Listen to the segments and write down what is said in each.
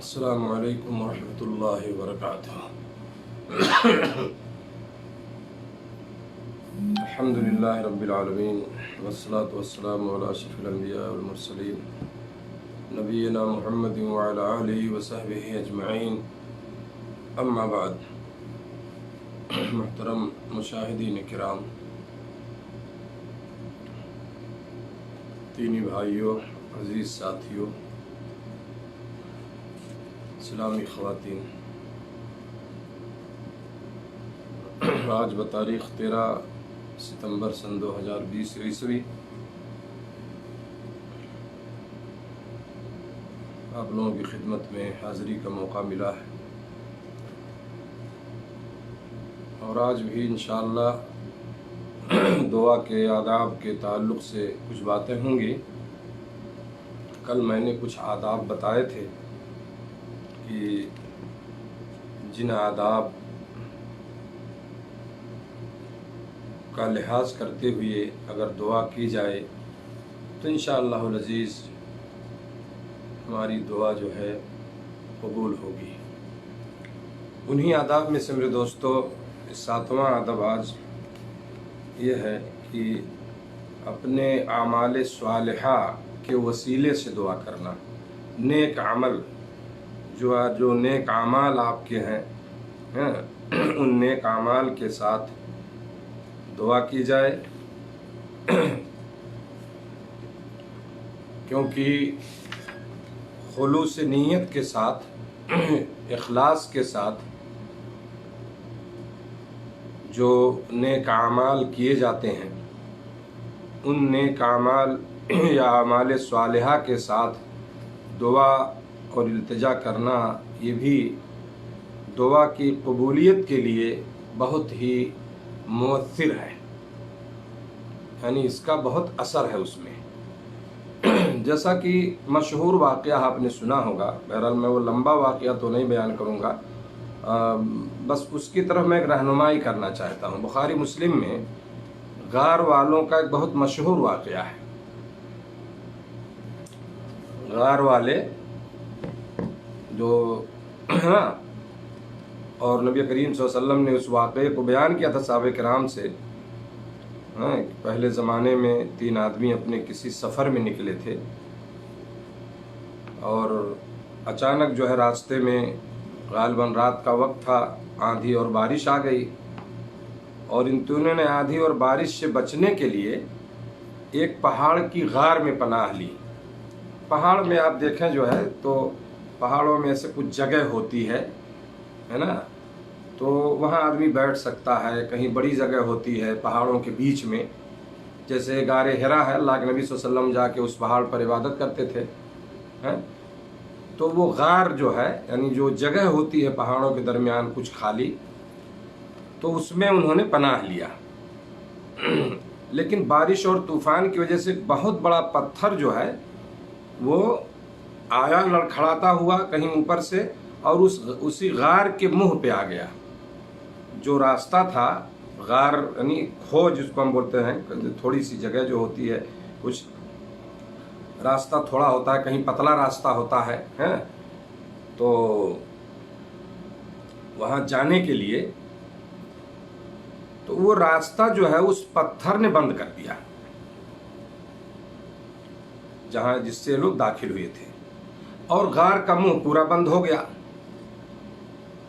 السلام علیکم ورحمۃ اللہ وبرکاتہ۔ الحمد للہ رب العالمین والصلاة والسلام علی اشرف الانبیاء والمرسلین نبینا محمد وعلی آلہ وصحبہ اجمعین، اما بعد۔ محترم مشاہدین کرام، دینی بھائیوں، عزیز ساتھیوں، اسلامی خواتین، آج بتاریخ 13 ستمبر سن 2020 عیسوی آپ لوگوں کی خدمت میں حاضری کا موقع ملا ہے، اور آج بھی انشاءاللہ دعا کے آداب کے تعلق سے کچھ باتیں ہوں گی۔ کل میں نے کچھ آداب بتائے تھے کہ جن آداب کا لحاظ کرتے ہوئے اگر دعا کی جائے تو انشاءاللہ العزیز ہماری دعا جو ہے قبول ہوگی۔ انہی آداب میں سے میرے دوستو 7واں آداب آج یہ ہے کہ اپنے اعمال صالحہ کے وسیلے سے دعا کرنا۔ نیک عمل جو نیک اعمال آپ کے ہیں ان نیک اعمال کے ساتھ دعا کی جائے، کیونکہ خلوص نیت کے ساتھ، اخلاص کے ساتھ جو نیک اعمال کیے جاتے ہیں، ان نیک اعمال یا اعمال صالحہ کے ساتھ دعا اور التجا کرنا، یہ بھی دعا کی قبولیت کے لیے بہت ہی مؤثر ہے، یعنی اس کا بہت اثر ہے اس میں۔ جیسا کہ مشہور واقعہ آپ نے سنا ہوگا، بہرحال میں وہ لمبا واقعہ تو نہیں بیان کروں گا، بس اس کی طرف میں ایک رہنمائی کرنا چاہتا ہوں۔ بخاری مسلم میں غار والوں کا ایک بہت مشہور واقعہ ہے۔ غار والے جو اور نبی کریم صلی اللہ علیہ وسلم نے اس واقعے کو بیان کیا تھا صحابہ کرام سے۔ پہلے زمانے میں 3 آدمی اپنے کسی سفر میں نکلے تھے، اور اچانک جو ہے راستے میں غالباً رات کا وقت تھا، آندھی اور بارش آ گئی، اور ان تینوں نے آندھی اور بارش سے بچنے کے لیے ایک پہاڑ کی غار میں پناہ لی۔ پہاڑ میں آپ دیکھیں جو ہے تو پہاڑوں میں سے کچھ جگہ ہوتی ہے نا، تو وہاں آدمی بیٹھ سکتا ہے۔ کہیں بڑی جگہ ہوتی ہے پہاڑوں کے بیچ میں، جیسے غار حرا ہے، اللہ کے نبی صلی اللہ علیہ وسلم جا کے اس پہاڑ پر عبادت کرتے تھے۔ تو وہ غار جو ہے، یعنی جو جگہ ہوتی ہے پہاڑوں کے درمیان کچھ خالی، تو اس میں انہوں نے پناہ لیا۔ لیکن بارش اور طوفان کی وجہ سے بہت بڑا پتھر جو ہے وہ آیا لڑکھڑاتا ہوا کہیں اوپر سے، اور اسی غار کے منہ پہ آ گیا۔ جو راستہ تھا غار، یعنی کھو جس کو ہم بولتے ہیں، تھوڑی سی جگہ جو ہوتی ہے، کچھ راستہ تھوڑا ہوتا ہے، کہیں پتلا راستہ ہوتا ہے، تو وہاں جانے کے لیے تو وہ راستہ جو ہے اس پتھر نے بند کر دیا جہاں جس سے لوگ داخل ہوئے تھے، اور غار کا منہ پورا بند ہو گیا۔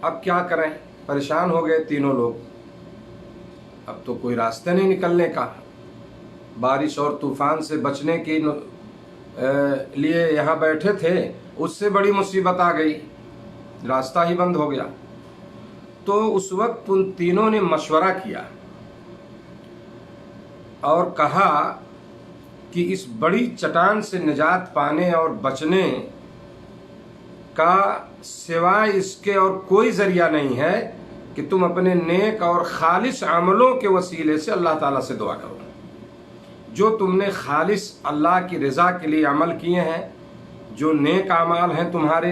اب کیا کریں، پریشان ہو گئے تینوں لوگ۔ اب تو کوئی راستہ نہیں نکلنے کا، بارش اور طوفان سے بچنے کے لیے یہاں بیٹھے تھے، اس سے بڑی مصیبت آ گئی، راستہ ہی بند ہو گیا۔ تو اس وقت ان تینوں نے مشورہ کیا اور کہا کہ اس بڑی چٹان سے نجات پانے اور بچنے کا سوائے اس کے اور کوئی ذریعہ نہیں ہے کہ تم اپنے نیک اور خالص عملوں کے وسیلے سے اللہ تعالیٰ سے دعا کرو۔ جو تم نے خالص اللہ کی رضا کے لیے عمل کیے ہیں، جو نیک اعمال ہیں تمہارے،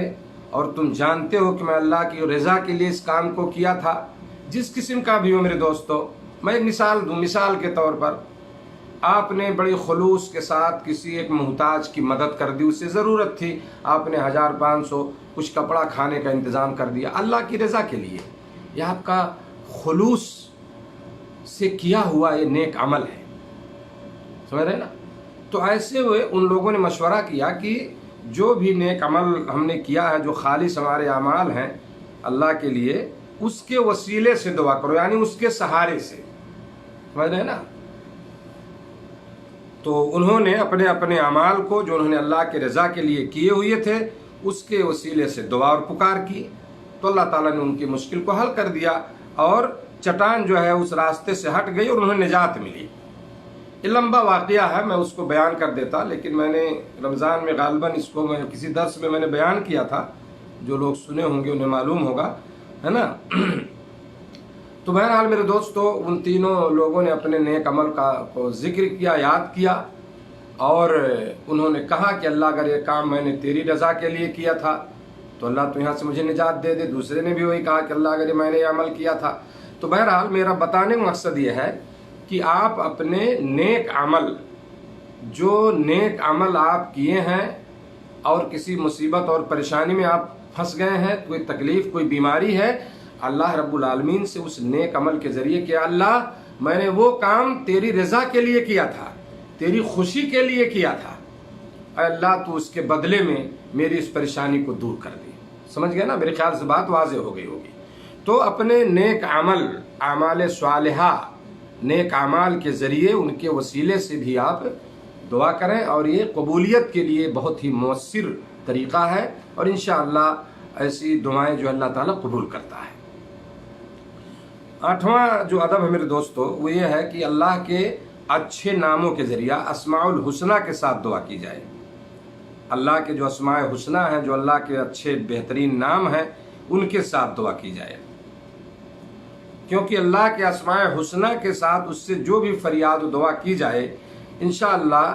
اور تم جانتے ہو کہ میں اللہ کی رضا کے لیے اس کام کو کیا تھا، جس قسم کا بھی ہو میرے دوستو۔ میں ایک مثال دوں، مثال کے طور پر آپ نے بڑی خلوص کے ساتھ کسی ایک محتاج کی مدد کر دی، اسے ضرورت تھی، آپ نے 1500 کچھ کپڑا کھانے کا انتظام کر دیا اللہ کی رضا کے لیے، یہ آپ کا خلوص سے کیا ہوا یہ نیک عمل ہے، سمجھ رہے نا؟ تو ایسے ہوئے ان لوگوں نے مشورہ کیا کہ جو بھی نیک عمل ہم نے کیا ہے، جو خالص ہمارے اعمال ہیں اللہ کے لیے، اس کے وسیلے سے دعا کرو، یعنی اس کے سہارے سے، سمجھ رہے نا؟ تو انہوں نے اپنے اپنے اعمال کو جو انہوں نے اللہ کے رضا کے لیے کیے ہوئے تھے اس کے وسیلے سے دعا اور پکار کی، تو اللہ تعالیٰ نے ان کی مشکل کو حل کر دیا اور چٹان جو ہے اس راستے سے ہٹ گئی اور انہیں نجات ملی۔ یہ لمبا واقعہ ہے، میں اس کو بیان کر دیتا، لیکن میں نے رمضان میں غالباً اس کو میں کسی درس میں نے بیان کیا تھا، جو لوگ سنے ہوں گے انہیں معلوم ہوگا، ہے نا؟ تو بہرحال میرے دوستو، ان تینوں لوگوں نے اپنے نیک عمل کو ذکر کیا، یاد کیا، اور انہوں نے کہا کہ اللہ اگر یہ کام میں نے تیری رضا کے لیے کیا تھا تو اللہ تو یہاں سے مجھے نجات دے دے۔ دوسرے نے بھی وہی کہا کہ اللہ اگر میں نے یہ عمل کیا تھا۔ تو بہرحال میرا بتانے کا مقصد یہ ہے کہ آپ اپنے نیک عمل، جو نیک عمل آپ کیے ہیں اور کسی مصیبت اور پریشانی میں آپ پھنس گئے ہیں، کوئی تکلیف، کوئی بیماری ہے، اللہ رب العالمین سے اس نیک عمل کے ذریعے کہ اللہ میں نے وہ کام تیری رضا کے لیے کیا تھا، تیری خوشی کے لیے کیا تھا، اے اللہ تو اس کے بدلے میں میری اس پریشانی کو دور کر دی۔ سمجھ گئے نا؟ میرے خیال سے بات واضح ہو گئی ہوگی۔ تو اپنے نیک عمل، اعمال صالحہ، نیک اعمال کے ذریعے ان کے وسیلے سے بھی آپ دعا کریں، اور یہ قبولیت کے لیے بہت ہی مؤثر طریقہ ہے، اور انشاءاللہ ایسی دعائیں جو اللہ تعالیٰ قبول کرتا ہے۔ 8واں جو ادب ہے میرے دوستو، وہ یہ ہے کہ اللہ کے اچھے ناموں کے ذریعہ اسماء الحسنہ کے ساتھ دعا کی جائے۔ اللہ کے جو اسماء حسنہ ہیں، جو اللہ کے اچھے بہترین نام ہیں، ان کے ساتھ دعا کی جائے، کیونکہ اللہ کے اسماء حسنہ کے ساتھ اس سے جو بھی فریاد و دعا کی جائے انشاءاللہ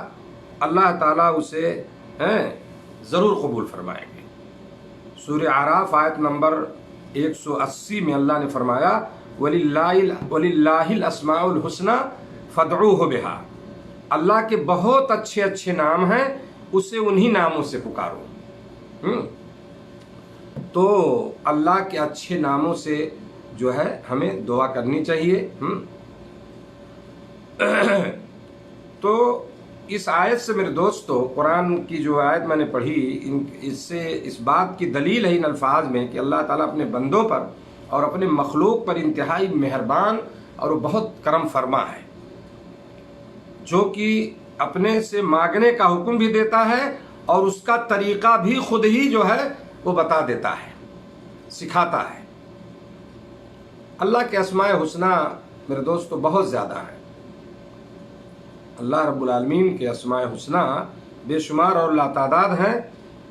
اللہ تعالیٰ اسے ضرور قبول فرمائیں گے۔ سورہ اعراف آیت نمبر 180 میں اللہ نے فرمایا وَلِلَّهِ الْأَسْمَاءُ الْحُسْنَى فَادْعُوهُ بِهَا، اللہ کے بہت اچھے اچھے نام ہیں، اسے انہی ناموں سے پکارو۔ تو اللہ کے اچھے ناموں سے جو ہے ہمیں دعا کرنی چاہیے۔ تو اس آیت سے میرے دوستو، قرآن کی جو آیت میں نے پڑھی، اس سے اس بات کی دلیل ہے ان الفاظ میں کہ اللہ تعالیٰ اپنے بندوں پر اور اپنے مخلوق پر انتہائی مہربان اور بہت کرم فرما ہے، جو کہ اپنے سے مانگنے کا حکم بھی دیتا ہے اور اس کا طریقہ بھی خود ہی جو ہے وہ بتا دیتا ہے، سکھاتا ہے۔ اللہ کے اسماء حسنہ میرے دوستو بہت زیادہ ہیں۔ اللہ رب العالمین کے اسماء حسنہ بے شمار اور لاتعداد ہیں۔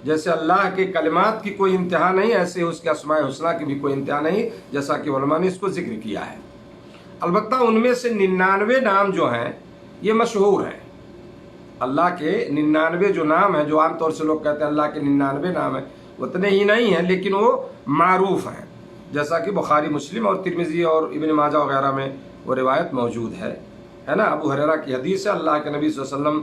جیسے اللہ کے کلمات کی کوئی انتہا نہیں، ایسے اس کے اسماء حسنہ کی بھی کوئی انتہا نہیں، جیسا کہ علماء نے اس کو ذکر کیا ہے۔ البتہ ان میں سے 99 نام جو ہیں یہ مشہور ہیں۔ اللہ کے 99 جو نام ہیں، جو عام طور سے لوگ کہتے ہیں اللہ کے 99 نام ہیں، اتنے ہی نہیں ہیں، لیکن وہ معروف ہیں، جیسا کہ بخاری، مسلم اور ترمذی اور ابن ماجہ وغیرہ میں وہ روایت موجود ہے نا؟ ابو ہریرہ کی حدیث ہے، اللہ کے نبی صلی اللہ علیہ وسلم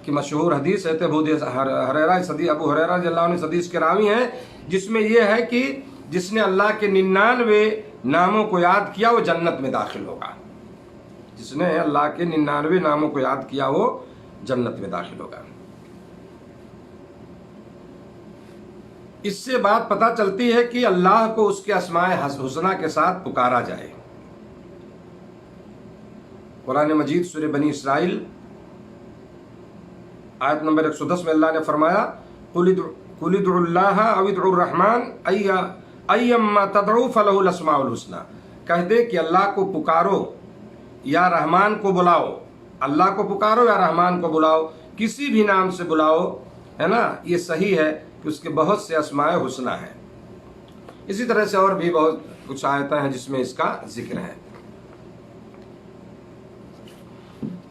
کی مشہور حدیث ہے، ابو ہریرہ رضی اللہ عنہ اس حدیث کے راوی ہیں، جس میں یہ ہے کہ جس نے اللہ کے 99 ناموں کو یاد کیا وہ جنت میں داخل ہوگا۔ جس نے اللہ کے 99 ناموں کو یاد کیا وہ جنت میں داخل ہوگا۔ اس سے بات پتہ چلتی ہے کہ اللہ کو اس کے اسماء حسنہ کے ساتھ پکارا جائے۔ قرآن مجید سورہ بنی اسرائیل آیت نمبر 110 میں اللہ نے فرمایا قُلِ ادْعُوا اللَّهَ أَوِ ادْعُوا الرَّحْمَٰنَ أَيَّمَّا تَدْعُوا فَلَهُ الْأَسْمَاءُ الْحُسْنَىٰ، کہہ دے کہ اللہ کو پکارو یا رحمان کو بلاؤ، اللہ کو پکارو یا رحمان کو بلاؤ، کسی بھی نام سے بلاؤ، ہے نا؟ یہ صحیح ہے کہ اس کے بہت سے اسماء حسنہ ہیں۔ اسی طرح سے اور بھی بہت کچھ آیتیں ہیں جس میں اس کا ذکر ہے۔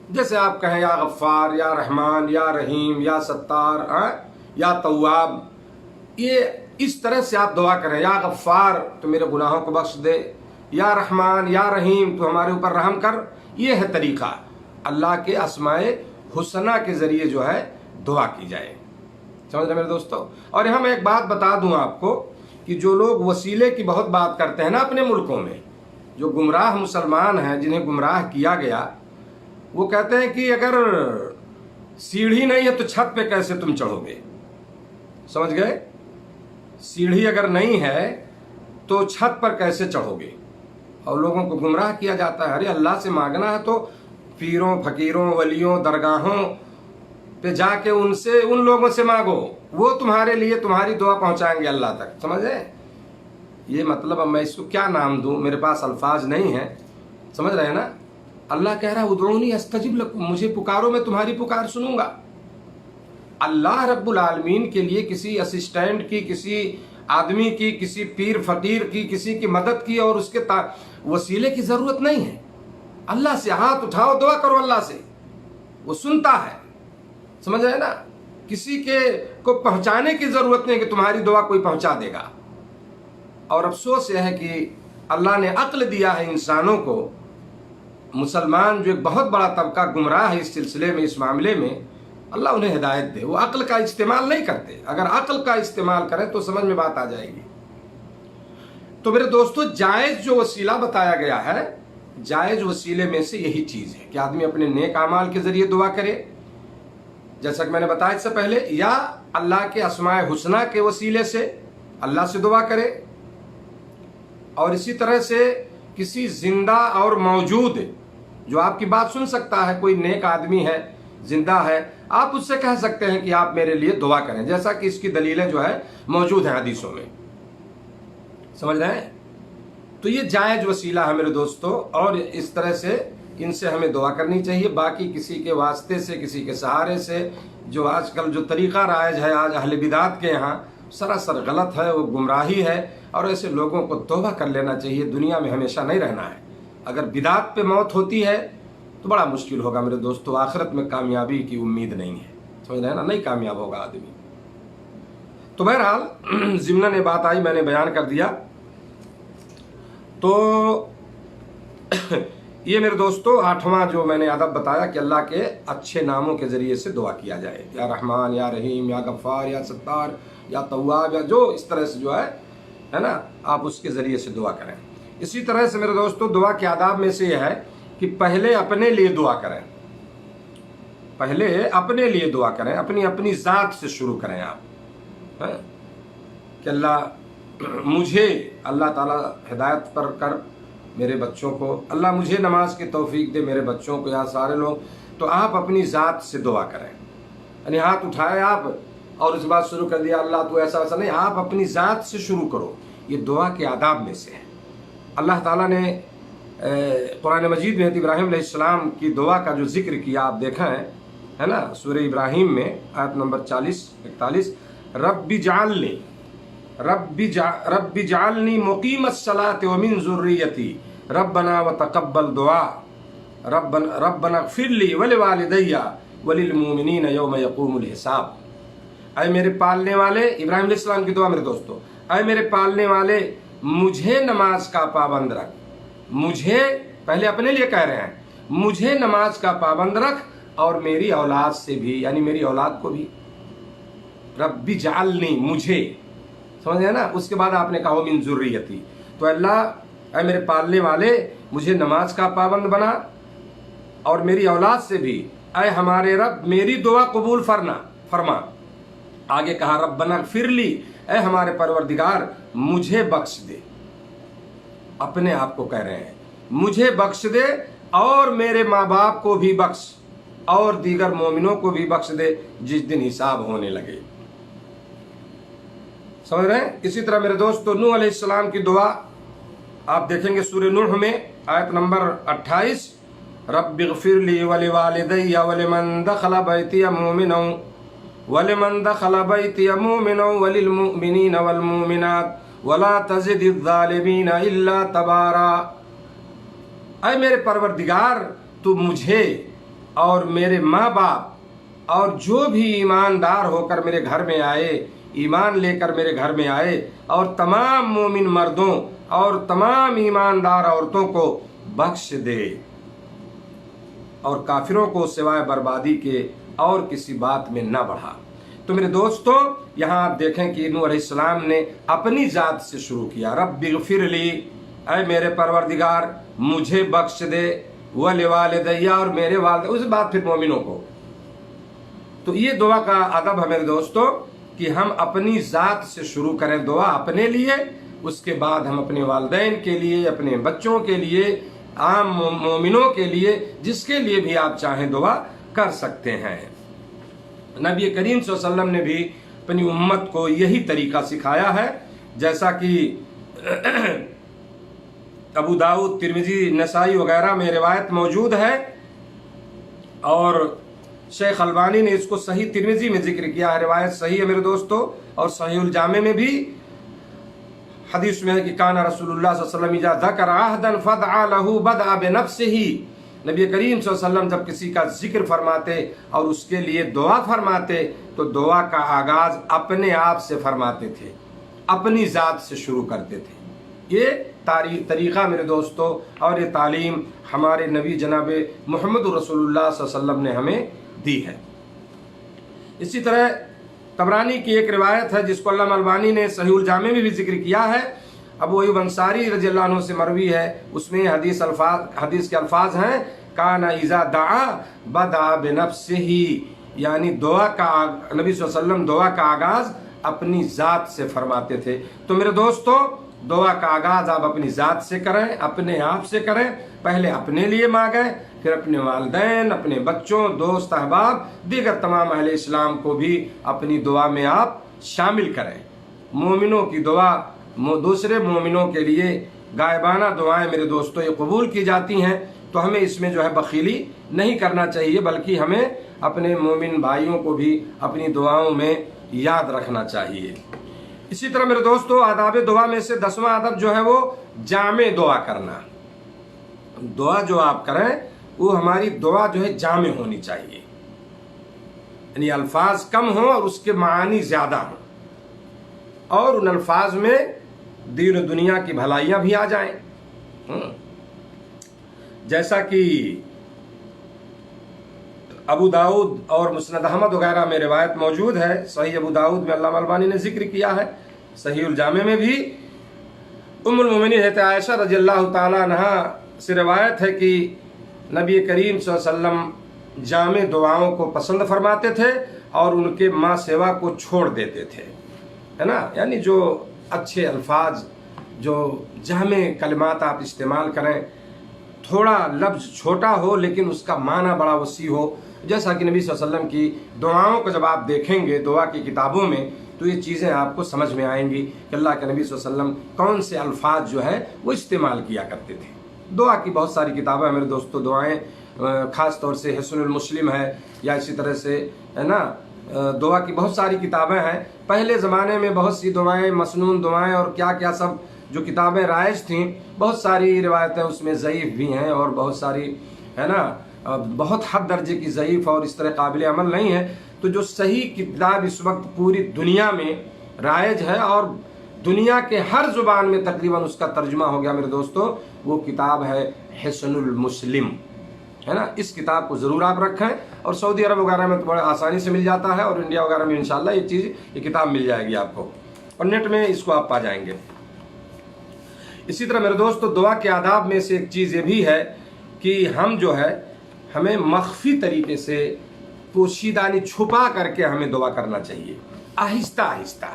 جیسے آپ کہیں یا غفار، یا رحمان، یا رحیم، یا ستار، یا تواب، یہ اس طرح سے آپ دعا کریں۔ یا غفار تو میرے گناہوں کو بخش دے، یا رحمان یا رحیم تو ہمارے اوپر رحم کر، یہ ہے طریقہ اللہ کے اسماء حسنہ کے ذریعے جو ہے دعا کی جائے. سمجھ رہے میرے دوستو. اور یہاں میں ایک بات بتا دوں آپ کو کہ جو لوگ وسیلے کی بہت بات کرتے ہیں نا اپنے ملکوں میں، جو گمراہ مسلمان ہیں جنہیں گمراہ کیا گیا، وہ کہتے ہیں کہ اگر سیڑھی نہیں ہے تو چھت پہ کیسے تم چڑھو گے. سمجھ گئے؟ سیڑھی اگر نہیں ہے تو چھت پر کیسے چڑھو گے. اور لوگوں کو گمراہ کیا جاتا ہے. ارے اللہ سے مانگنا ہے تو پیروں فقیروں ولیوں درگاہوں پہ جا کے ان لوگوں سے مانگو، وہ تمہارے لیے تمہاری دعا پہنچائیں گے اللہ تک. سمجھے؟ یہ مطلب اب میں اس کو کیا نام دوں، میرے پاس الفاظ نہیں ہیں. سمجھ رہے ہیں نا؟ اللہ کہہ رہا ہے ادعونی استجب لکم، مجھے پکارو میں تمہاری پکار سنوں گا. اللہ رب العالمین کے لیے کسی اسسٹنٹ کی، کسی آدمی کی، کسی پیر فقیر کی، کسی کی مدد کی اور اس کے وسیلے کی ضرورت نہیں ہے. اللہ سے ہاتھ اٹھاؤ، دعا کرو اللہ سے، وہ سنتا ہے. سمجھ رہے ہیں نا؟ کسی کے کو پہنچانے کی ضرورت نہیں کہ تمہاری دعا کوئی پہنچا دے گا. اور افسوس یہ ہے کہ اللہ نے عقل دیا ہے انسانوں کو. مسلمان جو ایک بہت بڑا طبقہ گمراہ ہے اس سلسلے میں، اس معاملے میں، اللہ انہیں ہدایت دے. وہ عقل کا استعمال نہیں کرتے. اگر عقل کا استعمال کریں تو سمجھ میں بات آ جائے گی. تو میرے دوستو، جائز جو وسیلہ بتایا گیا ہے، جائز وسیلے میں سے یہی چیز ہے کہ آدمی اپنے نیک اعمال کے ذریعے دعا کرے، جیسا کہ میں نے بتایا اس سے پہلے، یا اللہ کے اسماء حسنہ کے وسیلے سے اللہ سے دعا کرے. اور اسی طرح سے کسی زندہ اور موجود جو آپ کی بات سن سکتا ہے، کوئی نیک آدمی ہے، زندہ ہے، آپ اس سے کہہ سکتے ہیں کہ آپ میرے لیے دعا کریں، جیسا کہ اس کی دلیلیں جو ہے موجود ہیں حدیثوں میں. سمجھ رہے ہیں؟ تو یہ جائز وسیلہ ہے میرے دوستو، اور اس طرح سے ان سے ہمیں دعا کرنی چاہیے. باقی کسی کے واسطے سے، کسی کے سہارے سے، جو آج کل جو طریقہ رائج ہے آج اہل بدعت کے یہاں، سراسر غلط ہے، وہ گمراہی ہے. اور ایسے لوگوں کو توبہ کر لینا چاہیے. دنیا میں ہمیشہ نہیں رہنا ہے. اگر بدعت پہ موت ہوتی ہے تو بڑا مشکل ہوگا میرے دوستو. آخرت میں کامیابی کی امید نہیں ہے. سمجھ رہے ہیں نا؟ نہیں کامیاب ہوگا آدمی. تو بہرحال ضمن بات آئی، میں نے بیان کر دیا. تو یہ میرے دوستو 8واں جو میں نے ادب بتایا کہ اللہ کے اچھے ناموں کے ذریعے سے دعا کیا جائے. یا رحمان یا رحیم یا غفار یا ستار یا تواب، یا جو اس طرح سے جو ہے نا، آپ اس کے ذریعے سے دعا کریں. اسی طرح سے میرے دوستو دعا کے آداب میں سے یہ ہے کہ پہلے اپنے لیے دعا کریں. پہلے اپنے لیے دعا کریں، اپنی ذات سے شروع کریں آپ. کہ اللہ مجھے، اللہ تعالیٰ ہدایت پر کر میرے بچوں کو، اللہ مجھے نماز کی توفیق دے میرے بچوں کو، یا سارے لوگ. تو آپ اپنی ذات سے دعا کریں. یعنی ہاتھ اٹھائے آپ اور اس بات شروع کر دیا اللہ تو ایسا ایسا نہیں، آپ اپنی ذات سے شروع کرو. یہ دعا کے آداب میں سے ہے. اللہ تعالیٰ نے قرآن مجید میں ابراہیم علیہ السلام کی دعا کا جو ذکر کیا آپ دیکھیں ہے نا، سورہ ابراہیم میں آیت نمبر 41 رب جعلنی مقیم الصلاۃ ومن ذریتی ربنا وتقبل دعا ربنا اغفر لی ولوالدی وللمؤمنین یوم یقوم الحساب. اے میرے پالنے والے، ابراہیم علیہ السلام کی دعا میرے دوستو، اے میرے پالنے والے مجھے نماز کا پابند رکھ. مجھے پہلے اپنے لیے کہہ رہے ہیں، مجھے نماز کا پابند رکھ اور میری اولاد سے بھی، یعنی میری اولاد کو بھی. رب جعلنی، مجھے، سمجھ گئے نا؟ اس کے بعد آپ نے کہا من ذریتی. تو اللہ اے میرے پالنے والے مجھے نماز کا پابند بنا اور میری اولاد سے بھی. اے ہمارے رب میری دعا قبول فرما. آگے کہا ربنا اغفر لی، اے ہمارے پروردگار مجھے بخش دے. اپنے آپ کو کہہ رہے ہیں مجھے بخش دے اور میرے ماں باپ کو بھی بخش اور دیگر مومنوں کو بھی بخش دے جس دن حساب ہونے لگے. سمجھ رہے ہیں؟ اسی طرح میرے دوستو نوح علیہ السلام کی دعا آپ دیکھیں گے سورہ نوح میں آیت نمبر 28 رب اغفر لی ولوالدی ولمن دخل بیتی مؤمنا وللمؤمنین والمؤمنات ولا تزد الظالمین الا تبارا. اے میرے پروردگار تو مجھے اور میرے ماں باپ اور جو بھی ایماندار ہو کر میرے گھر میں آئے، ایمان لے کر میرے گھر میں آئے، اور تمام مومن مردوں اور تمام ایماندار عورتوں کو بخش دے اور کافروں کو سوائے بربادی کے اور کسی بات میں نہ بڑھا۔ تو میرے دوستو، یہاں آپ دیکھیں کہ نوح علیہ السلام نے اپنی ذات سے شروع کیا، رب اغفر لی، اے میرے پروردگار مجھے بخش دے، ولوالدی، اور میرے والد، اس بعد پھر مومنوں کو۔ تو یہ دعا کا ادب ہے میرے دوستو کہ ہم اپنی ذات سے شروع کریں دعا اپنے لیے، اس کے بعد ہم اپنے والدین کے لیے، اپنے بچوں کے لیے، عام مومنوں کے لیے، جس کے لیے بھی آپ چاہیں دعا کر سکتے ہیں۔ نبی کریم صلی اللہ علیہ وسلم نے بھی اپنی امت کو یہی طریقہ سکھایا ہے، جیسا کہ ابو داؤد، ترمذی، نسائی وغیرہ میں روایت موجود ہے، اور شیخ البانی نے اس کو صحیح ترمذی میں ذکر کیا ہے، روایت صحیح ہے میرے دوستو، اور صحیح الجامع میں بھی حدیث میں ہے کہ کان رسول اللہ صلی اللہ علیہ وسلم اذا ذکر عہدا فدعا له بدأ بنفسه، نبی کریم صلی اللہ علیہ وسلم جب کسی کا ذکر فرماتے اور اس کے لیے دعا فرماتے تو دعا کا آغاز اپنے آپ سے فرماتے تھے، اپنی ذات سے شروع کرتے تھے۔ یہ طریقہ میرے دوستو اور یہ تعلیم ہمارے نبی جناب محمد رسول اللہ صلی اللہ علیہ وسلم نے ہمیں دی ہے۔ اسی طرح طبرانی کی ایک روایت ہے جس کو علامہ البانی نے صحیح الجامع میں بھی ذکر کیا ہے، ابو ایوب انصاری رضی اللہ عنہ سے مروی ہے، اس میں حدیث کے الفاظ ہیں کان اذا دعا بدأ بنفسہ، یعنی دعا کا نبی صلی اللہ علیہ وسلم دعا کا آغاز اپنی ذات سے فرماتے تھے۔ تو میرے دوستو، دعا کا آغاز آپ اپنی ذات سے کریں، اپنے آپ سے کریں، پہلے اپنے لیے مانگیں، پھر اپنے والدین، اپنے بچوں، دوست، احباب، دیگر تمام اہل اسلام کو بھی اپنی دعا میں آپ شامل کریں۔ مومنوں کی دعا دوسرے مومنوں کے لیے غائبانہ دعائیں میرے دوستو یہ قبول کی جاتی ہیں، تو ہمیں اس میں جو ہے بخیلی نہیں کرنا چاہیے، بلکہ ہمیں اپنے مومن بھائیوں کو بھی اپنی دعاؤں میں یاد رکھنا چاہیے۔ اسی طرح میرے دوستو، آداب دعا میں سے 10واں ادب جو ہے وہ جامع دعا کرنا۔ دعا جو آپ کریں وہ ہماری دعا جو ہے جامع ہونی چاہیے، یعنی الفاظ کم ہوں اور اس کے معانی زیادہ ہوں، اور ان الفاظ میں دین و دنیا کی بھلائیاں بھی آ جائیں، جیسا کہ ابو داؤد اور مسند احمد وغیرہ میں روایت موجود ہے، صحیح ابو داؤد میں علامہ البانی نے ذکر کیا ہے، صحیح الجامع میں بھی ام المومنین حضرت عائشہ رضی اللہ تعالی عنہا سے روایت ہے کہ نبی کریم صلی اللہ علیہ وسلم جامع دعاؤں کو پسند فرماتے تھے اور ان کے ماں سیوا کو چھوڑ دیتے تھے، ہے نا، یعنی جو اچھے الفاظ، جو جامع کلمات آپ استعمال کریں، تھوڑا لفظ چھوٹا ہو لیکن اس کا معنی بڑا وسیع ہو، جیسا کہ نبی صلی اللہ علیہ وسلم کی دعاؤں کو جب آپ دیکھیں گے دعا کی کتابوں میں تو یہ چیزیں آپ کو سمجھ میں آئیں گی کہ اللہ کے نبی صلی اللہ علیہ وسلم کون سے الفاظ جو ہے وہ استعمال کیا کرتے تھے۔ دعا کی بہت ساری کتابیں ہیں میرے دوستو، دعائیں خاص طور سے حسن المسلم ہے، یا اسی طرح سے ہے نا دعا کی بہت ساری کتابیں ہیں۔ پہلے زمانے میں بہت سی دعائیں، مسنون دعائیں اور کیا کیا سب جو کتابیں رائج تھیں، بہت ساری روایتیں اس میں ضعیف بھی ہیں اور بہت ساری ہے نا بہت حد درجے کی ضعیف اور اس طرح قابل عمل نہیں ہے۔ تو جو صحیح کتاب اس وقت پوری دنیا میں رائج ہے اور دنیا کے ہر زبان میں تقریباً اس کا ترجمہ ہو گیا میرے دوستو، وہ کتاب ہے حسن المسلم، ہے نا۔ اس کتاب کو ضرور آپ رکھیں، اور سعودی عرب وغیرہ میں تو بڑے آسانی سے مل جاتا ہے، اور انڈیا وغیرہ میں انشاءاللہ یہ کتاب مل جائے گی آپ کو، اور نیٹ میں اس کو آپ پا جائیں گے۔ اسی طرح میرے دوستو، دعا کے آداب میں سے ایک چیز یہ بھی ہے کہ ہم جو ہے ہمیں مخفی طریقے سے پوشیدانی چھپا کر کے ہمیں دعا کرنا چاہیے، آہستہ آہستہ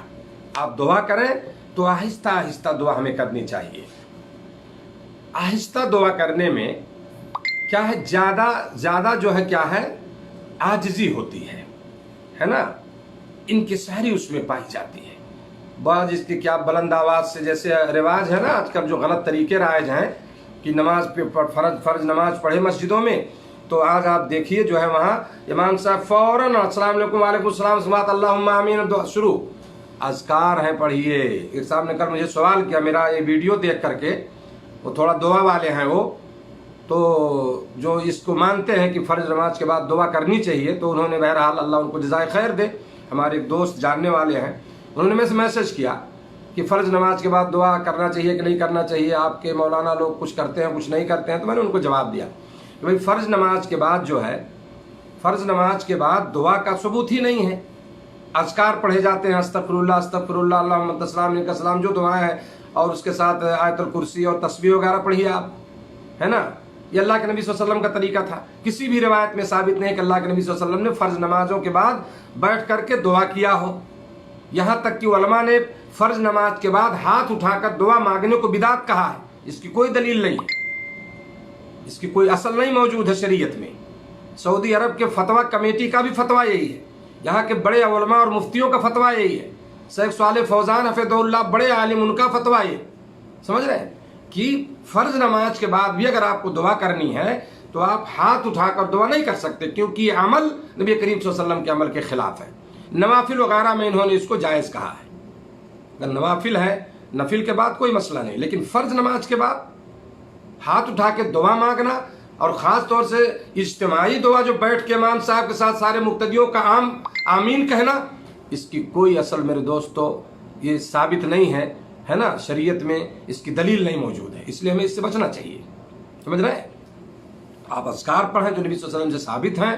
آپ دعا کریں تو آہستہ آہستہ دعا ہمیں کرنی چاہیے۔ آہستہ دعا کرنے میں کیا ہے، زیادہ جو ہے کیا ہے، عاجزی ہوتی ہے نا، انکساری اس میں پائی جاتی ہے۔ بعض اس کی کیا بلند آواز سے، جیسے رواج ہے نا آج کل جو غلط طریقے رائج ہیں کہ نماز پہ فرض نماز پڑھے مسجدوں میں، تو آج آپ دیکھیے جو ہے وہاں امام صاحب فوراً السلام علیکم وعلیکم السلام سماعت اللہم آمین شروع، اذکار ہیں پڑھیے۔ ایک صاحب نے کل مجھے سوال کیا میرا یہ ویڈیو دیکھ کر کے، وہ تھوڑا دعا والے ہیں وہ، تو جو اس کو مانتے ہیں کہ فرض نماز کے بعد دعا کرنی چاہیے، تو انہوں نے بہرحال اللہ ان کو جزائے خیر دے، ہمارے ایک دوست جاننے والے ہیں، انہوں نے میں سے میسج کیا کہ فرض نماز کے بعد دعا کرنا چاہیے کہ نہیں کرنا چاہیے، آپ کے مولانا لوگ کچھ کرتے ہیں کچھ نہیں کرتے ہیں، تو میں نے ان کو جواب دیا کہ بھائی فرض نماز کے بعد جو ہے، فرض نماز کے بعد دعا کا ثبوت ہی نہیں ہے۔ اذکار پڑھے جاتے ہیں، استغفر اللہ، اللہم انت السلام منک السلام، جو دعائیں ہیں، اور اس کے ساتھ آیت الکرسی اور تسبیح وغیرہ پڑھیے آپ، ہے نا۔ یہ اللہ کے نبی صلی اللہ علیہ وسلم کا طریقہ تھا۔ کسی بھی روایت میں ثابت نہیں کہ اللہ کے نبی صلی اللہ علیہ وسلم نے فرض نمازوں کے بعد بیٹھ کر کے دعا کیا ہو۔ یہاں تک کہ علماء نے فرض نماز کے بعد ہاتھ اٹھا کر دعا مانگنے کو بدعت کہا ہے۔ اس کی کوئی دلیل نہیں ہے، اس کی کوئی اصل نہیں موجود ہے شریعت میں۔ سعودی عرب کے فتویٰ کمیٹی کا بھی فتویٰ یہی ہے، یہاں کے بڑے علماء اور مفتیوں کا فتویٰ یہی ہے، شیخ صالح فوزان حفظہ اللہ بڑے عالم، ان کا فتویٰ یہ، سمجھ رہے ہیں کہ فرض نماز کے بعد بھی اگر آپ کو دعا کرنی ہے تو آپ ہاتھ اٹھا کر دعا نہیں کر سکتے، کیونکہ یہ عمل نبی کریم صلی اللہ علیہ وسلم کے عمل کے خلاف ہے۔ نوافل وغیرہ میں انہوں نے اس کو جائز کہا ہے، اگر نوافل ہے، نفل کے بعد کوئی مسئلہ نہیں، لیکن فرض نماز کے بعد ہاتھ اٹھا کے دعا مانگنا، اور خاص طور سے اجتماعی دعا جو بیٹھ کے امام صاحب کے ساتھ سارے مقتدیوں کا آمین کہنا، اس کی کوئی اصل میرے دوستو یہ ثابت نہیں ہے، ہے نا، شریعت میں اس کی دلیل نہیں موجود ہے، اس لیے ہمیں اس سے بچنا چاہیے، سمجھ رہے ہیں۔ آپ اذکار پڑھیں جو نبی صلی اللہ علیہ وسلم سے ثابت ہیں،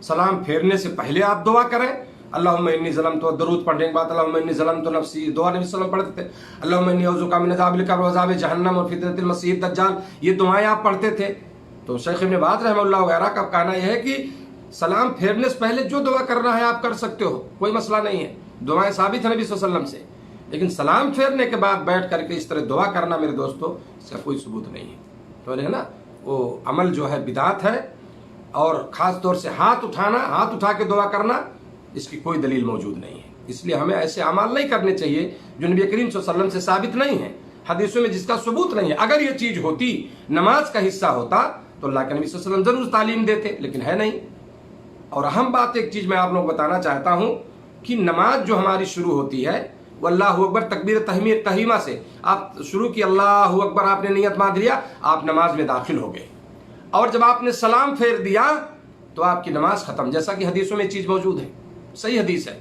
سلام پھیرنے سے پہلے آپ دعا کریں، اللہم انی ظلمت، درود پڑھنے کے بعد اللہم انی ظلمت نفسی، دعا نبی صلی اللہ علیہ وسلم پڑھتے تھے، اللہم انی اعوذ بک من عذاب القبر وعذاب جہنم اور فتنۃ المسیح الدجال، یہ دعائیں آپ پڑھتے تھے۔ تو شیخ ابن باز رحمہ اللہ وغیرہ کا کہنا یہ ہے کہ سلام پھیرنے سے پہلے جو دعا کرنا ہے آپ کر سکتے ہو، کوئی مسئلہ نہیں ہے، دعائیں ثابت ہیں نبی صلی اللہ علیہ وسلم سے، لیکن سلام پھیرنے کے بعد بیٹھ کر کے اس طرح دعا کرنا میرے دوستو اس کا کوئی ثبوت نہیں ہے، تو ہے نا، وہ عمل جو ہے بدعت ہے، اور خاص طور سے ہاتھ اٹھانا، ہاتھ اٹھا کے دعا کرنا، اس کی کوئی دلیل موجود نہیں ہے، اس لیے ہمیں ایسے اعمال نہیں کرنے چاہیے جو نبی کریم صلی اللہ علیہ وسلم سے ثابت نہیں ہے، حدیثوں میں جس کا ثبوت نہیں ہے۔ اگر یہ چیز ہوتی، نماز کا حصہ ہوتا، تو اللہ کے نبی صلی اللہ علیہ وسلم ضرور تعلیم دیتے، لیکن ہے نہیں۔ اور اہم بات ایک چیز میں آپ لوگوں کو بتانا چاہتا ہوں کہ نماز جو ہماری شروع ہوتی ہے وہ اللہ اکبر تکبیر تحریمہ سے آپ شروع کی، اللہ اکبر آپ نے نیت باندھ لیا، آپ نماز میں داخل ہو گئے، اور جب آپ نے سلام پھیر دیا تو آپ کی نماز ختم، جیسا کہ حدیثوں میں چیز موجود ہے، صحیح حدیث ہے،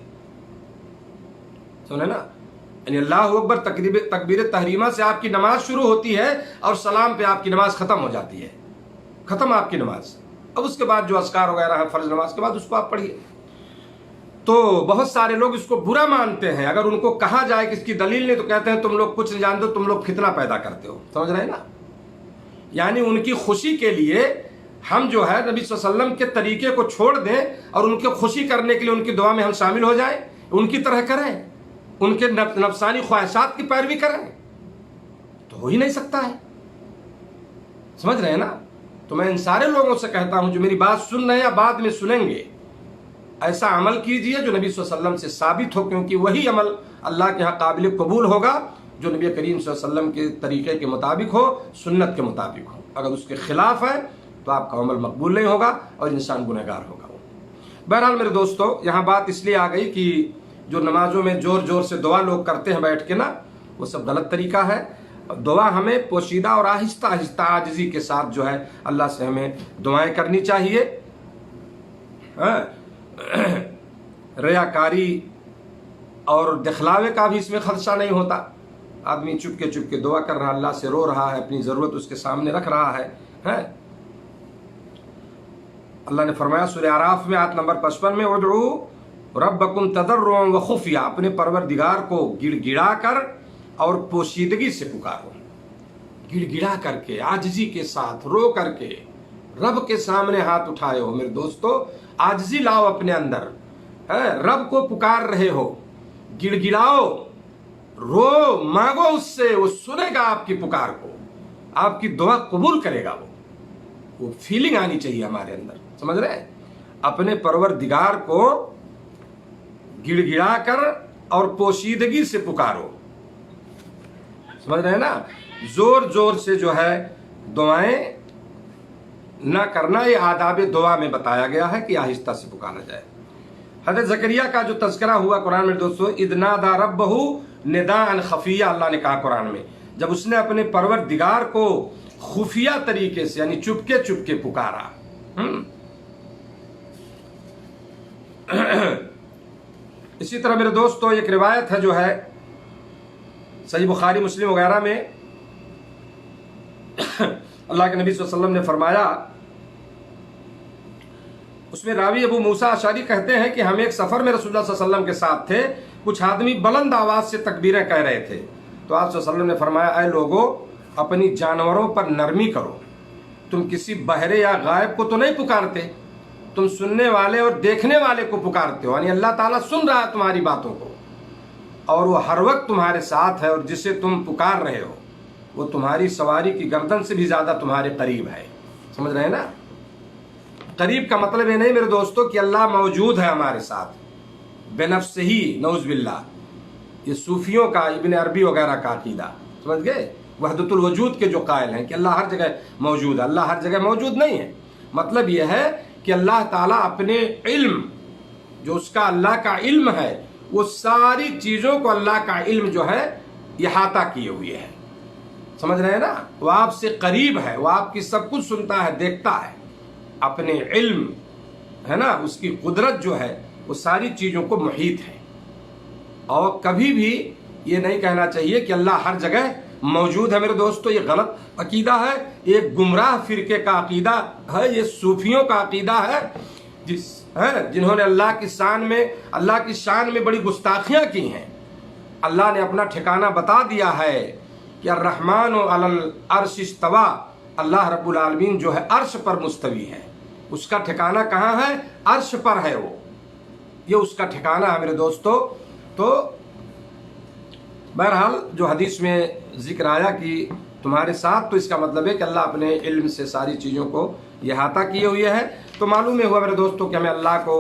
سنیں نا، یعنی اللہ اکبر تکبیر تحریمہ سے آپ کی نماز شروع ہوتی ہے اور سلام پہ آپ کی نماز ختم ہو جاتی ہے، ختم آپ کی نماز۔ اب اس کے بعد جو اذکار وغیرہ ہے فرض نماز کے بعد اس کو آپ پڑھیے۔ تو بہت سارے لوگ اس کو برا مانتے ہیں، اگر ان کو کہا جائے کہ اس کی دلیل نہیں تو کہتے ہیں تم لوگ کچھ نہیں جانتے، تم لوگ فتنہ پیدا کرتے ہو، سمجھ رہے ہیں نا، یعنی ان کی خوشی کے لیے ہم جو ہے نبی صلی اللہ علیہ وسلم کے طریقے کو چھوڑ دیں اور ان کی خوشی کرنے کے لیے ان کی دعا میں ہم شامل ہو جائیں، ان کی طرح کریں، ان کے نفسانی خواہشات کی پیروی کریں، تو ہو ہی نہیں سکتا ہے، سمجھ رہے ہیں نا۔ تو میں ان سارے لوگوں سے کہتا ہوں جو میری بات سن رہے ہیں یا بعد میں سنیں گے، ایسا عمل کیجئے جو نبی صلی اللہ علیہ وسلم سے ثابت ہو، کیونکہ وہی عمل اللہ کے ہاں قابل قبول ہوگا جو نبی کریم صلی اللہ علیہ وسلم کے طریقے کے مطابق ہو، سنت کے مطابق ہو۔ اگر اس کے خلاف ہے تو آپ کا عمل مقبول نہیں ہوگا اور انسان گنہگار ہوگا۔ بہرحال میرے دوستو، یہاں بات اس لیے آ گئی کہ جو نمازوں میں زور زور سے دعا لوگ کرتے ہیں بیٹھ کے نا، وہ سب غلط طریقہ ہے۔ دعا ہمیں پوشیدہ اور آہستہ آہستہ عاجزی کے ساتھ جو ہے اللہ سے ہمیں دعائیں کرنی چاہیے۔ ریاکاری اور دکھلاوے کا بھی اس میں خدشہ نہیں ہوتا، آدمی چپ کے دعا کر رہا، اللہ سے رو رہا ہے، اپنی ضرورت اس کے سامنے رکھ رہا ہے۔ اللہ نے فرمایا سورہ اعراف میں آیت نمبر 55 میں، ادعوا ربکم تضرعا وخفیا، اپنے پروردگار کو گڑ گڑا کر اور پوشیدگی سے پکارو، گڑ گڑا کر کے، عاجزی کے ساتھ، رو کر کے، رب کے سامنے ہاتھ اٹھائے ہو میرے دوستو، عاجزی لاؤ اپنے اندر، رب کو پکار رہے ہو، گڑ گڑاؤ، رو، مانگو اس سے، وہ سنے گا آپ کی پکار کو، آپ کی دعا قبول کرے گا۔ وہ فیلنگ آنی چاہیے ہمارے اندر، سمجھ رہے ہیں، اپنے پروردگار کو گڑ گڑا کر اور پوشیدگی سے پکارو، سمجھ رہے ہیں نا، زور زور سے جو ہے دعائیں نہ کرنا، یہ آداب دعا میں بتایا گیا ہے کہ آہستہ سے پکارا جائے۔ حضرت زکریہ کا جو تذکرہ ہوا قرآن میں دوستو، اذ نادى ربہ نداء خفیہ، اللہ نے کہا قرآن میں، جب اس نے اپنے پروردگار کو خفیہ طریقے سے، یعنی چپکے پکارا۔ اسی طرح میرے دوستو ایک روایت ہے جو ہے صحیح بخاری مسلم وغیرہ میں اللہ کے نبی صلی اللہ علیہ وسلم نے فرمایا، اس میں راوی ابو موسیٰ اشعری کہتے ہیں کہ ہم ایک سفر میں رسول اللہ صلی اللہ علیہ وسلم کے ساتھ تھے، کچھ آدمی بلند آواز سے تکبیریں کہہ رہے تھے، تو آپ صلی اللہ علیہ وسلم نے فرمایا، اے لوگو اپنی جانوروں پر نرمی کرو، تم کسی بہرے یا غائب کو تو نہیں پکارتے، تم سننے والے اور دیکھنے والے کو پکارتے ہو، یعنی اللہ تعالیٰ سن رہا ہے تمہاری باتوں کو اور وہ ہر وقت تمہارے ساتھ ہے، اور جسے تم پکار رہے ہو وہ تمہاری سواری کی گردن سے بھی زیادہ تمہارے قریب ہے۔ سمجھ رہے ہیں نا؟ قریب کا مطلب یہ نہیں میرے دوستو کہ اللہ موجود ہے ہمارے ساتھ بے نفس ہی، نعوذ باللہ، یہ صوفیوں کا، ابن عربی وغیرہ کا عقیدہ، سمجھ گئے؟ وحدت الوجود کے جو قائل ہیں کہ اللہ ہر جگہ موجود ہے، اللہ ہر جگہ موجود نہیں ہے۔ مطلب یہ ہے کہ اللہ تعالیٰ اپنے علم، جو اس کا اللہ کا علم ہے، وہ ساری چیزوں کو اللہ کا علم جو ہے احاطہ کیے ہوئے ہے۔ سمجھ رہے ہیں نا؟ وہ آپ سے قریب ہے، وہ آپ کی سب کچھ سنتا ہے، دیکھتا ہے، اپنے علم ہے نا، اس کی قدرت جو ہے وہ ساری چیزوں کو محیط ہے۔ اور کبھی بھی یہ نہیں کہنا چاہیے کہ اللہ ہر جگہ موجود ہے میرے دوستو، یہ غلط عقیدہ ہے، ایک گمراہ فرقے کا عقیدہ ہے، یہ صوفیوں کا عقیدہ ہے جنہوں نے اللہ کی شان میں بڑی گستاخیاں کی ہیں۔ اللہ نے اپنا ٹھکانہ بتا دیا ہے کہ الرحمن علی العرش استوی، اللہ رب العالمین جو ہے عرش پر مستوی ہے، اس کا ٹھکانہ کہاں ہے؟ عرش پر ہے، وہ یہ اس کا ٹھکانہ ہے میرے دوستو۔ تو بہرحال جو حدیث میں ذکر آیا کہ تمہارے ساتھ، تو اس کا مطلب ہے کہ اللہ اپنے علم سے ساری چیزوں کو احاطہ کیے ہوئے ہے۔ تو معلوم ہوا میرے دوستوں کہ ہمیں اللہ کو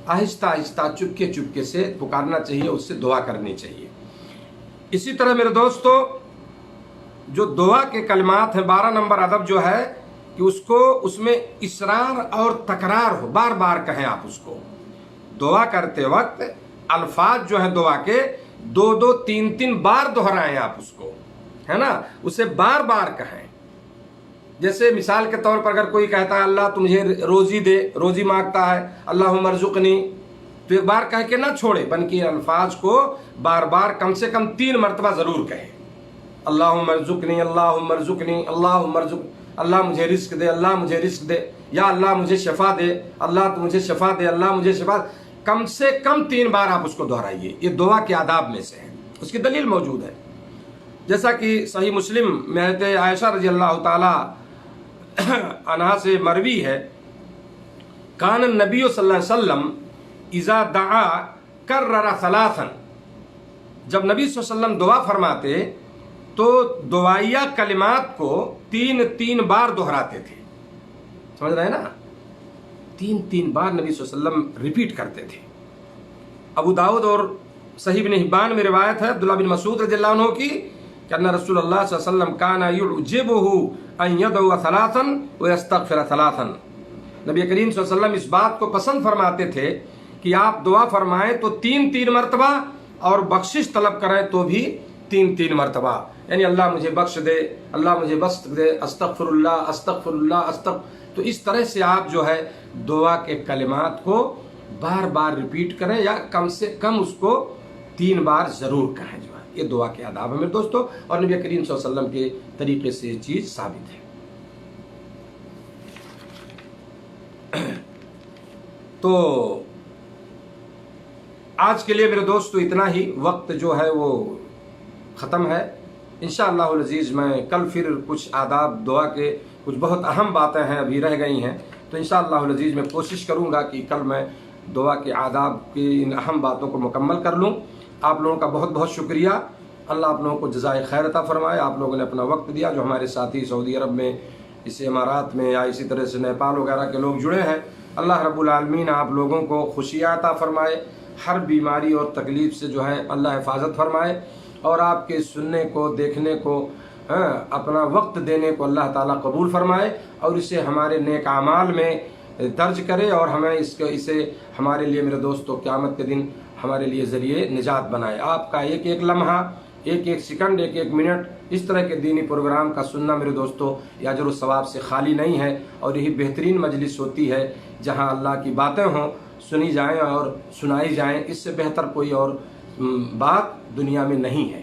آہستہ آہستہ چپکے چپکے سے پکارنا چاہیے، اس سے دعا کرنی چاہیے۔ اسی طرح میرے دوستو جو دعا کے کلمات ہیں، 12 نمبر ادب جو ہے کہ اس میں اصرار اور تکرار ہو، بار بار کہیں آپ اس کو، دعا کرتے وقت الفاظ جو ہیں دعا کے 2 3 بار دہرائیں آپ اس کو، ہے نا، اسے بار بار کہیں۔ جیسے مثال کے طور پر اگر کوئی کہتا ہے اللہ تو مجھے روزی دے، روزی مانگتا ہے، اللہم ارزقنی، تو ایک بار کہہ کے نہ چھوڑے، بلکہ الفاظ کو بار بار کم سے کم 3 مرتبہ ضرور کہیں۔ اللہم ارزقنی، اللہم ارزقنی، اللہم ارزقنی، اللہ مجھے رزق دے، اللہ مجھے رزق دے، یا اللہ مجھے شفا دے، اللہ تو مجھے شفا دے، اللہ مجھے شفا دے۔ کم سے کم 3 بار آپ اس کو دہرائیے، یہ دعا کے آداب میں سے ہے، اس کی دلیل موجود ہے۔ جیسا کہ صحیح مسلم میں حضرت عائشہ رضی اللہ تعالی عنہا سے مروی ہے، کان النبی صلی اللہ علیہ وسلم اذا دعا کرر ثلاثا، جب نبی صلی اللہ علیہ وسلم دعا فرماتے تو دعائیہ کلمات کو 3 بار دہراتے تھے۔ سمجھ رہے ہیں نا؟ 3 بار نبی صلی اللہ علیہ وسلم ریپیٹ کرتے تھے۔ ابو داؤد اور صحیح ابن حبان میں روایت ہے عبداللہ بن مسعود رضی اللہ عنہ کی کہ ان رسول اللہ صلی اللہ علیہ وسلم کان یعجبہ ان یدعو ثلاثا ویستغفر ثلاثا، نبی کریم صلی اللہ علیہ وسلم اس بات کو پسند فرماتے تھے کہ آپ دعا فرمائیں تو 3 مرتبہ، اور بخشش طلب کریں تو بھی 3 مرتبہ، یعنی اللہ مجھے بخش دے، اللہ مجھے بخش دے، استغفر اللہ استغفر اللہ تو اس طرح سے آپ جو ہے دعا کے کلمات کو بار بار ریپیٹ کریں، یا کم سے کم اس کو 3 بار ضرور کہیں، جو ہے یہ دعا کے آداب ہے میرے دوستو، اور نبی کریم صلی اللہ علیہ وسلم کے طریقے سے یہ چیز ثابت ہے۔ تو آج کے لیے میرے دوستو اتنا ہی، وقت جو ہے وہ ختم ہے۔ انشاءاللہ العزیز میں کل پھر کچھ آداب دعا کے، کچھ بہت اہم باتیں ہیں ابھی رہ گئی ہیں، تو انشاءاللہ العزیز میں کوشش کروں گا کہ کل میں دعا کے آداب کی ان اہم باتوں کو مکمل کر لوں۔ آپ لوگوں کا بہت بہت شکریہ، اللہ آپ لوگوں کو جزائے خیر عطا فرمائے۔ آپ لوگوں نے اپنا وقت دیا، جو ہمارے ساتھی سعودی عرب میں، اس امارات میں، یا اسی طرح سے نیپال وغیرہ کے لوگ جڑے ہیں، اللہ رب العالمین آپ لوگوں کو خوشیاں عطا فرمائے، ہر بیماری اور تکلیف سے جو ہے اللہ حفاظت فرمائے، اور آپ کے سننے کو، دیکھنے کو، اپنا وقت دینے کو اللہ تعالیٰ قبول فرمائے، اور اسے ہمارے نیک اعمال میں درج کرے، اور ہمیں اسے ہمارے لیے میرے دوستو قیامت کے دن ہمارے لیے ذریعے نجات بنائے۔ آپ کا ایک لمحہ، ایک سیکنڈ، ایک منٹ اس طرح کے دینی پروگرام کا سننا میرے دوستو یہ اجر و ثواب سے خالی نہیں ہے، اور یہی بہترین مجلس ہوتی ہے جہاں اللہ کی باتیں ہوں، سنی جائیں اور سنائی جائیں، اس سے بہتر کوئی اور بات دنیا میں نہیں ہے۔